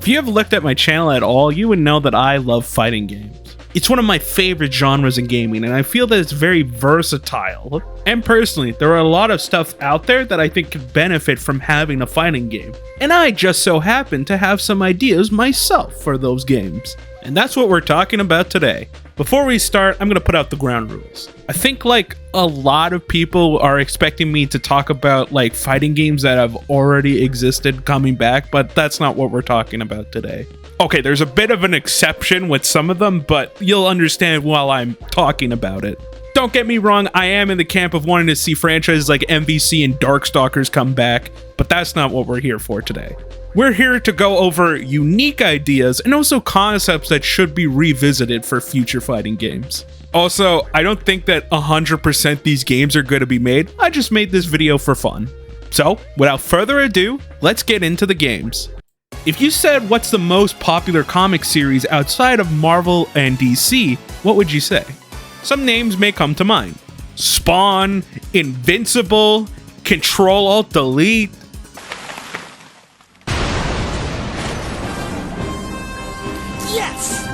If you have looked at my channel at all, you would know that I love fighting games. It's one of my favorite genres in gaming, and I feel that it's very versatile. And personally, there are a lot of stuff out there that I think could benefit from having a fighting game. And I just so happen to have some ideas myself for those games. And that's what we're talking about today. Before we start, I'm going to put out the ground rules. I think like a lot of people are expecting me to talk about like fighting games that have already existed coming back, but that's not what we're talking about today. Okay, there's a bit of an exception with some of them, but you'll understand while I'm talking about it. Don't get me wrong, I am in the camp of wanting to see franchises like MVC and Darkstalkers come back, but that's not what we're here for today. We're here to go over unique ideas and also concepts that should be revisited for future fighting games. Also, I don't think that 100% these games are going to be made. I just made this video for fun. So, without further ado, let's get into the games. If you said what's the most popular comic series outside of Marvel and DC, what would you say? Some names may come to mind. Spawn, Invincible, Control-Alt-Delete. Yes!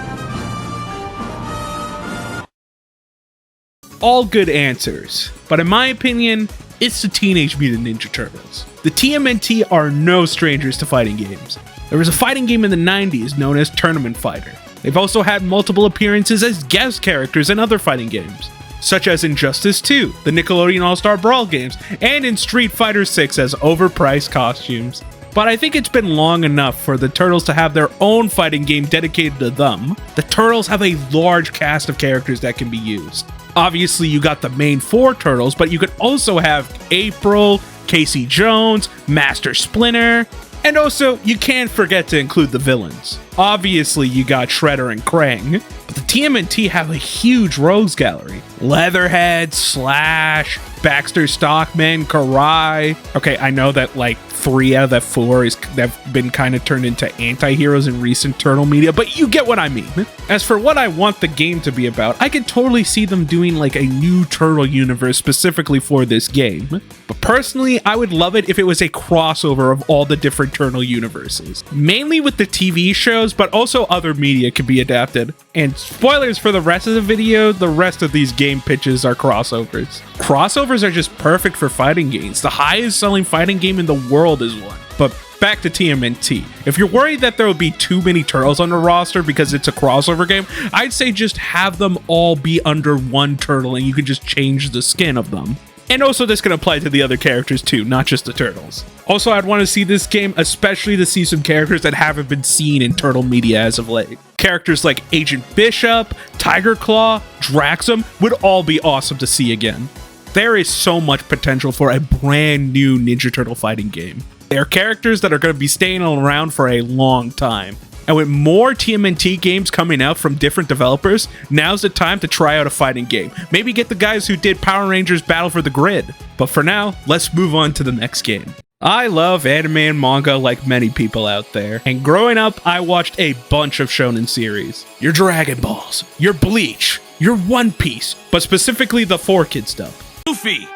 All good answers, but in my opinion, it's the Teenage Mutant Ninja Turtles. The TMNT are no strangers to fighting games. There was a fighting game in the 90s known as Tournament Fighter. They've also had multiple appearances as guest characters in other fighting games, such as Injustice 2, the Nickelodeon All-Star Brawl games, and in Street Fighter 6 as overpriced costumes. But I think it's been long enough for the Turtles to have their own fighting game dedicated to them. The Turtles have a large cast of characters that can be used. Obviously, you got the main four Turtles, but you could also have April, Casey Jones, Master Splinter, and also, you can't forget to include the villains. Obviously, you got Shredder and Krang, but the TMNT have a huge rogues gallery. Leatherhead, Slash, Baxter Stockman, Karai. Okay, I know that like 3 out of that 4 have been kind of turned into anti-heroes in recent Turtle media, but you get what I mean. As for what I want the game to be about, I could totally see them doing like a new Turtle universe specifically for this game. But personally, I would love it if it was a crossover of all the different Turtle universes. Mainly with the TV shows, but also other media could be adapted. And spoilers for the rest of the video, the rest of these game pitches are crossovers. Crossovers are just perfect for fighting games. The highest selling fighting game in the world is one. But back to TMNT. If you're worried that there will be too many Turtles on the roster because it's a crossover game, I'd say just have them all be under one Turtle and you can just change the skin of them. And also this can apply to the other characters too, not just the Turtles. Also, I'd want to see this game, especially to see some characters that haven't been seen in Turtle media as of late. Characters like Agent Bishop, Tiger Claw, Draxum would all be awesome to see again. There is so much potential for a brand new Ninja Turtle fighting game. They are characters that are going to be staying around for a long time. And with more TMNT games coming out from different developers, now's the time to try out a fighting game. Maybe get the guys who did Power Rangers Battle for the Grid. But for now, let's move on to the next game. I love anime and manga like many people out there. And growing up, I watched a bunch of shonen series. Your Dragon Balls, your Bleach, your One Piece, but specifically the 4Kid stuff. Luffy!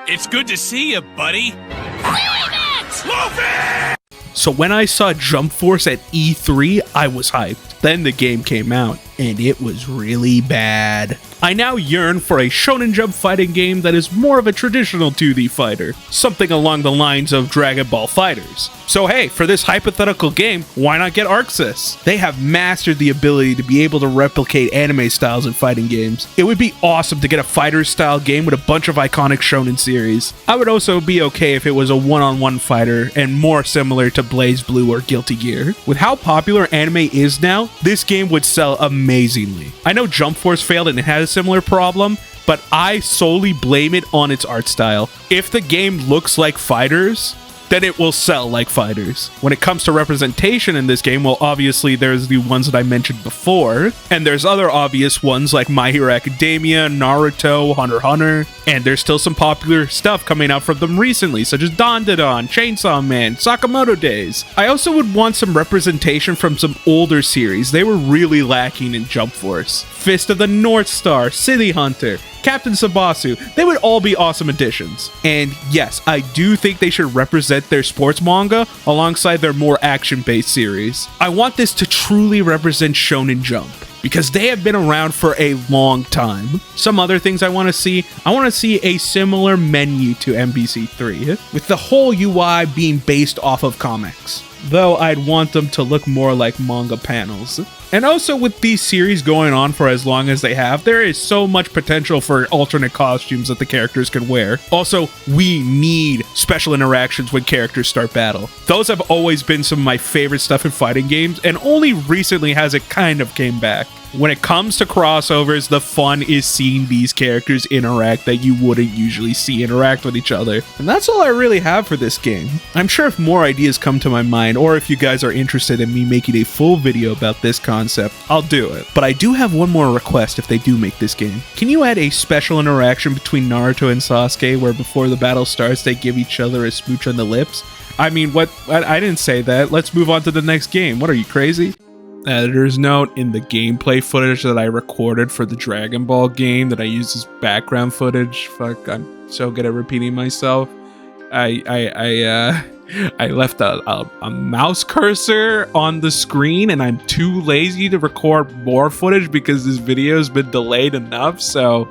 It's good to see you, buddy! Luffy! So when I saw Jump Force at E3, I was hyped. Then the game came out, and it was really bad. I now yearn for a Shonen Jump fighting game that is more of a traditional 2D fighter, something along the lines of Dragon Ball FighterZ. So hey, for this hypothetical game, why not get ArcSys? They have mastered the ability to be able to replicate anime styles in fighting games. It would be awesome to get a fighter style game with a bunch of iconic shonen series. I would also be okay if it was a one-on-one fighter and more similar to BlazBlue or Guilty Gear. With how popular anime is now, this game would sell amazingly. I know Jump Force failed and it had a similar problem, but I solely blame it on its art style. If the game looks like fighters, then it will sell like fighters. When it comes to representation in this game, well, obviously there's the ones that I mentioned before, and there's other obvious ones like My Hero Academia, Naruto, Hunter x Hunter, and there's still some popular stuff coming out from them recently, such as Dandadan, Chainsaw Man, Sakamoto Days. I also would want some representation from some older series. They were really lacking in Jump Force. Fist of the North Star, City Hunter, Captain Tsubasa, they would all be awesome additions. And yes, I do think they should represent their sports manga alongside their more action-based series. I want this to truly represent Shonen Jump, because they have been around for a long time. Some other things I want to see a similar menu to MBC3, with the whole UI being based off of comics, though I'd want them to look more like manga panels. And also, with these series going on for as long as they have, there is so much potential for alternate costumes that the characters can wear. Also, we need special interactions when characters start battle. Those have always been some of my favorite stuff in fighting games, and only recently has it kind of came back. When it comes to crossovers, the fun is seeing these characters interact that you wouldn't usually see interact with each other. And that's all I really have for this game. I'm sure if more ideas come to my mind, or if you guys are interested in me making a full video about this concept, I'll do it. But I do have one more request if they do make this game. Can you add a special interaction between Naruto and Sasuke where before the battle starts they give each other a smooch on the lips? I mean, what? I didn't say that. Let's move on to the next game. What, are you crazy? Editor's note: in the gameplay footage that I recorded for the Dragon Ball game that I used as background footage, fuck, I'm so good at repeating myself. I left a mouse cursor on the screen, and I'm too lazy to record more footage because this video's been delayed enough. So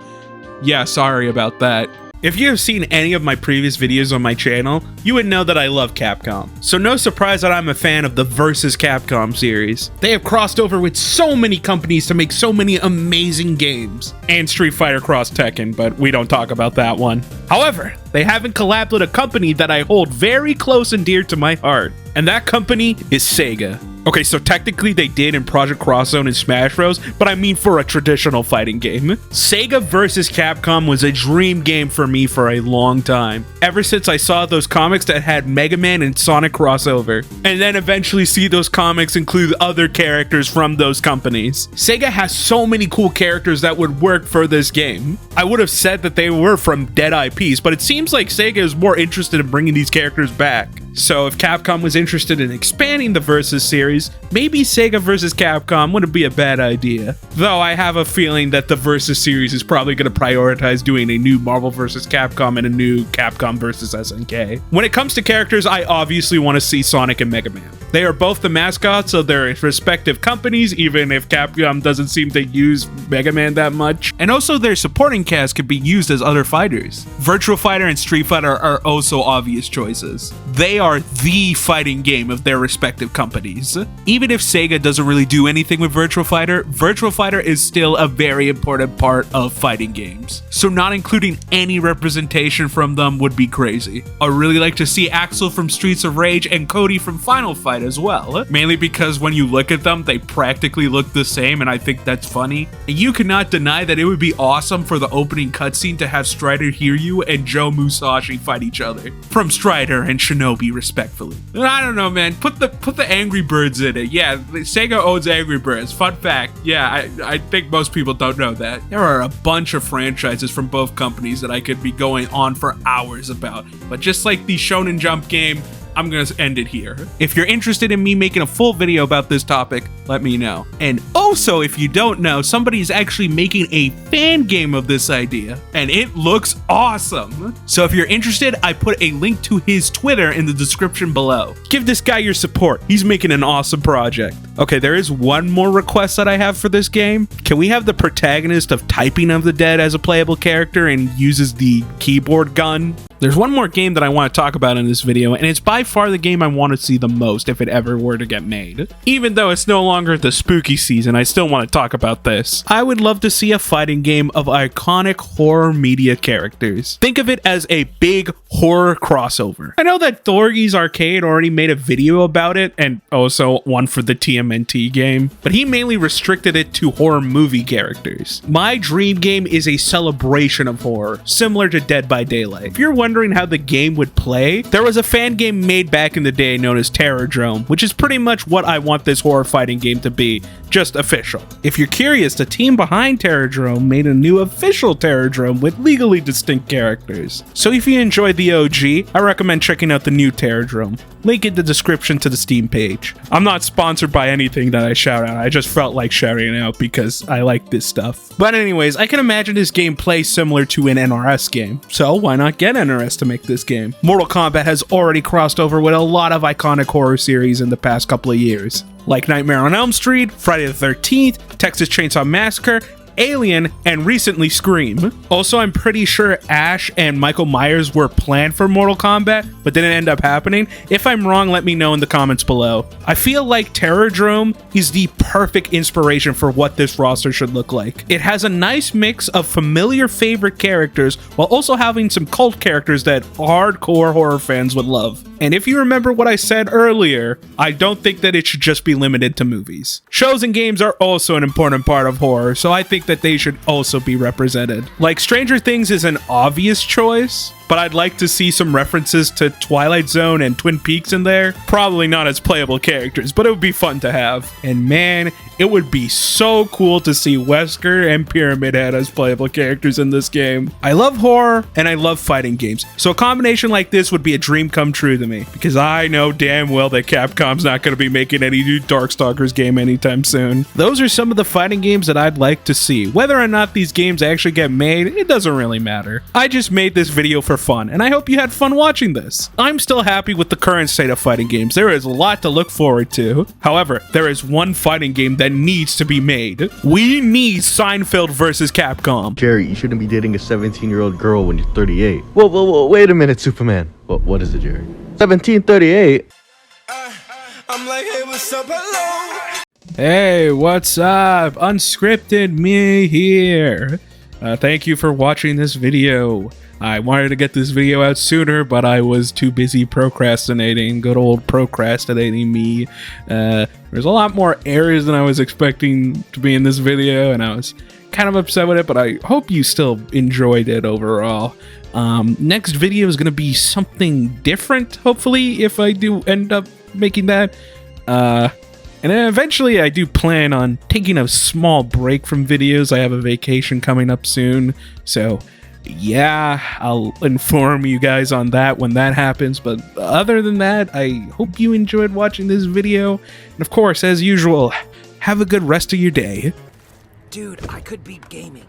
yeah, sorry about that. If you have seen any of my previous videos on my channel, you would know that I love Capcom. So no surprise that I'm a fan of the Versus Capcom series. They have crossed over with so many companies to make so many amazing games. And Street Fighter Cross Tekken, but we don't talk about that one. However, they haven't collabed with a company that I hold very close and dear to my heart. And that company is Sega. Okay, so technically they did in Project Cross Zone and Smash Bros, but I mean for a traditional fighting game. Sega vs. Capcom was a dream game for me for a long time, ever since I saw those comics that had Mega Man and Sonic crossover, and then eventually see those comics include other characters from those companies. Sega has so many cool characters that would work for this game. I would have said that they were from dead IPs, but it seems like Sega is more interested in bringing these characters back. So if Capcom was interested in expanding the Versus series, maybe Sega vs. Capcom wouldn't be a bad idea. Though I have a feeling that the Versus series is probably going to prioritize doing a new Marvel vs. Capcom and a new Capcom vs. SNK. When it comes to characters, I obviously want to see Sonic and Mega Man. They are both the mascots of their respective companies, even if Capcom doesn't seem to use Mega Man that much. And also their supporting cast could be used as other fighters. Virtua Fighter and Street Fighter are also obvious choices. They are the fighting game of their respective companies. Even if Sega doesn't really do anything with Virtua Fighter is still a very important part of fighting games. So not including any representation from them would be crazy. I'd really like to see Axel from Streets of Rage and Cody from Final Fight as well, mainly because when you look at them, they practically look the same, and I think that's funny. And you cannot deny that it would be awesome for the opening cutscene to have Strider Hiryu and Joe Musashi fight each other, from Strider and Shinobi respectfully. I don't know, man, put the Angry Birds in it. Yeah, Sega owns Angry Birds, fun fact. Yeah, I think most people don't know that. There are a bunch of franchises from both companies that I could be going on for hours about, but just like the Shonen Jump game, I'm gonna end it here. If you're interested in me making a full video about this topic, let me know. And also, if you don't know, somebody's actually making a fan game of this idea, and it looks awesome. So if you're interested, I put a link to his Twitter in the description below. Give this guy your support. He's making an awesome project. Okay, there is one more request that I have for this game. Can we have the protagonist of Typing of the Dead as a playable character and uses the keyboard gun? There's one more game that I want to talk about in this video, and it's by far the game I want to see the most if it ever were to get made. Even though it's no longer the spooky season, I still want to talk about this. I would love to see a fighting game of iconic horror media characters. Think of it as a big horror crossover. I know that Thorgy's Arcade already made a video about it, and also one for the TMNT game, but he mainly restricted it to horror movie characters. My dream game is a celebration of horror, similar to Dead by Daylight. If you're wondering how the game would play, there was a fan game made back in the day known as Terrordrome, which is pretty much what I want this horror fighting game to be. just official. If you're curious, the team behind Terradrome made a new official Terradrome with legally distinct characters. So if you enjoyed the OG, I recommend checking out the new Terradrome. Link in the description to the Steam page. I'm not sponsored by anything that I shout out, I just felt like shouting it out because I like this stuff. But anyways, I can imagine this game plays similar to an NRS game, so why not get NRS to make this game? Mortal Kombat has already crossed over with a lot of iconic horror series in the past couple of years, like Nightmare on Elm Street, Friday the 13th, Texas Chainsaw Massacre, Alien, and recently Scream. Also, I'm pretty sure Ash and Michael Myers were planned for Mortal Kombat, but didn't end up happening. If I'm wrong, let me know in the comments below. I feel like Terradrome is the perfect inspiration for what this roster should look like. It has a nice mix of familiar favorite characters while also having some cult characters that hardcore horror fans would love. And if you remember what I said earlier, I don't think that it should just be limited to movies. Shows and games are also an important part of horror, so I think that they should also be represented. Like, Stranger Things is an obvious choice, but I'd like to see some references to Twilight Zone and Twin Peaks in there. Probably not as playable characters, but it would be fun to have. And man, it would be so cool to see Wesker and Pyramid Head as playable characters in this game. I love horror and I love fighting games, so a combination like this would be a dream come true to me, because I know damn well that Capcom's not going to be making any new Darkstalkers game anytime soon. Those are some of the fighting games that I'd like to see. Whether or not these games actually get made, it doesn't really matter. I just made this video for fun, and I hope you had fun watching this. I'm still happy with the current state of fighting games. There is a lot to look forward to. However, there is one fighting game that needs to be made. We need Seinfeld versus Capcom. Jerry, you shouldn't be dating a 17-year-old girl when you're 38. Whoa, wait a minute, Superman. What is it, Jerry? 1738? I'm like, hey, what's up, hello? Hey, what's up? Unscripted me here. Thank you for watching this video. I wanted to get this video out sooner, but I was too busy procrastinating. Good old procrastinating me. There's a lot more errors than I was expecting to be in this video, and I was kind of upset with it, but I hope you still enjoyed it overall. Next video is going to be something different, hopefully, if I do end up making that. And then eventually I do plan on taking a small break from videos. I have a vacation coming up soon, so yeah, I'll inform you guys on that when that happens. But other than that, I hope you enjoyed watching this video. And of course, as usual, have a good rest of your day. Dude, I could beat gaming.